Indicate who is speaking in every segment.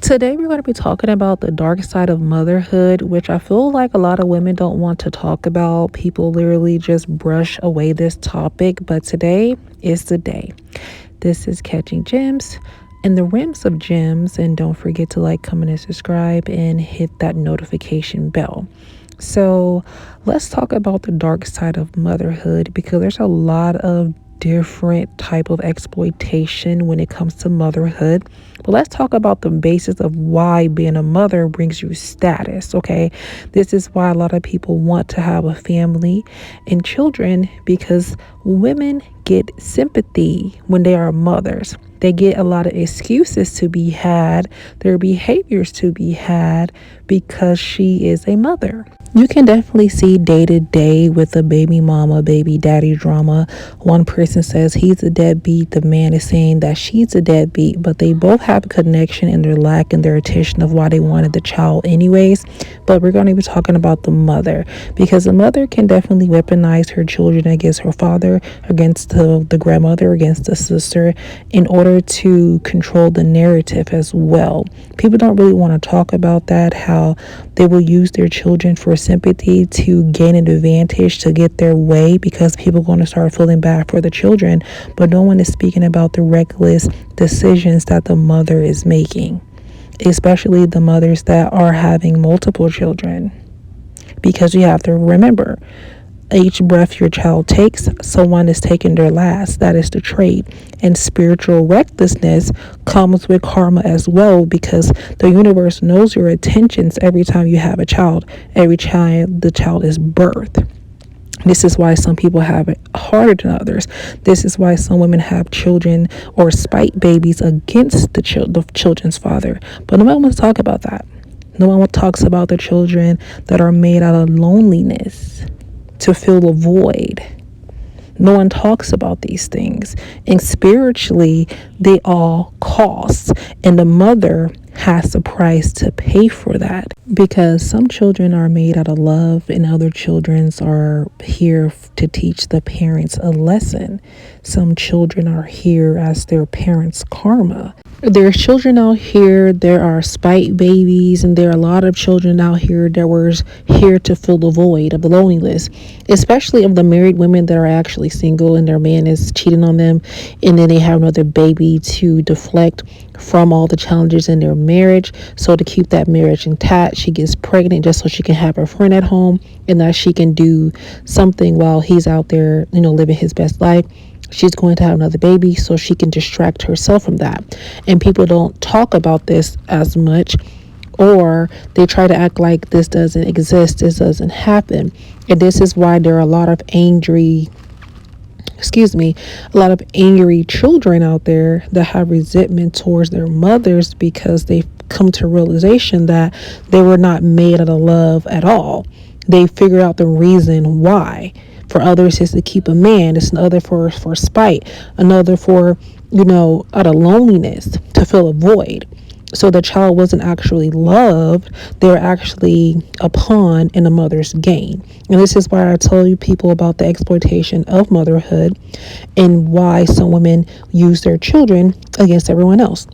Speaker 1: Today, we're going to be talking about the dark side of motherhood, which I feel like a lot of women don't want to talk about. People literally just brush away this topic, but today is the day. This is Catching Gems and the Rims of Gems. And don't forget to like, comment, and subscribe and hit that notification bell. So, let's talk about the dark side of motherhood because there's a lot of different type of exploitation when it comes to motherhood. But let's talk about the basis of why being a mother brings you status. Okay, this is why a lot of people want to have a family and children, because women get sympathy when they are mothers. They get a lot of excuses to be had, their behaviors to be had, because she is a mother. You can definitely see day to day with the baby mama, baby daddy drama. One person says he's a deadbeat. The man is saying that she's a deadbeat, but they both have a connection and they're lacking their attention of why they wanted the child anyways. But we're going to be talking about the mother, because the mother can definitely weaponize her children against her father, against the grandmother, against the sister, in order to control the narrative as well. People don't really want to talk about that, how they will use their children for sympathy to gain an advantage, to get their way, because people are going to start feeling bad for the children. But no one is speaking about the reckless decisions that the mother is making, especially the mothers that are having multiple children. Because you have to remember, each breath your child takes, someone is taking their last. That is the trade. And spiritual recklessness comes with karma as well, because the universe knows your intentions every time you have a child, every time the child is birthed. This is why some people have it harder than others. This is why some women have children or spite babies against the children's father. But no one wants to talk about that. No one talks about the children that are made out of loneliness, to fill a void. No one talks about these things. And spiritually, they all cost. And the mother has a price to pay for that, because some children are made out of love and other children are here to teach the parents a lesson. Some children are here as their parents' karma. There's children out here, there are spite babies, and there are a lot of children out here that were here to fill the void of the loneliness, especially of the married women that are actually single and their man is cheating on them, and then they have another baby to deflect from all the challenges in their marriage. So to keep that marriage intact, she gets pregnant just so she can have her friend at home and that she can do something while he's out there, living his best life. She's going to have another baby so she can distract herself from that. And people don't talk about this as much, or they try to act like this doesn't exist, this doesn't happen. And this is why there are a lot of angry children out there that have resentment towards their mothers, because they've come to realization that they were not made out of love at all. They figure out the reason why. For others, it's to keep a man. It's another for spite. Another for, out of loneliness, to fill a void. So the child wasn't actually loved. They're actually a pawn in a mother's game. And this is why I tell you people about the exploitation of motherhood and why some women use their children against everyone else.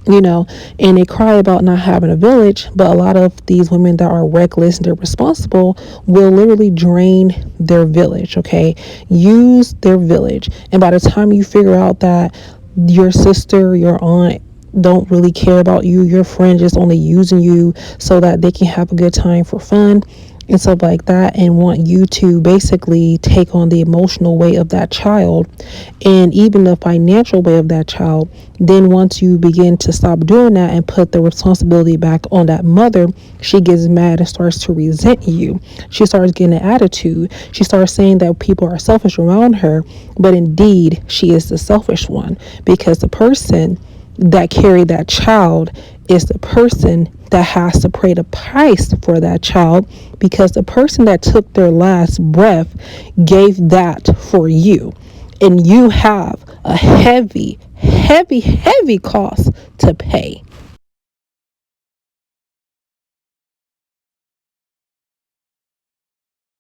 Speaker 1: And they cry about not having a village, but a lot of these women that are reckless and they're responsible will literally drain their village, okay? Use their village. And by the time you figure out that your sister, your aunt don't really care about you, your friend just only using you so that they can have a good time for fun and stuff like that, and want you to basically take on the emotional weight of that child and even the financial weight of that child, then once you begin to stop doing that and put the responsibility back on that mother, she gets mad and starts to resent you. She starts getting an attitude. She starts saying that people are selfish around her, but indeed she is the selfish one, because the person that carried that child is the person that has to pay the price for that child, because the person that took their last breath gave that for you, and you have a heavy cost to pay.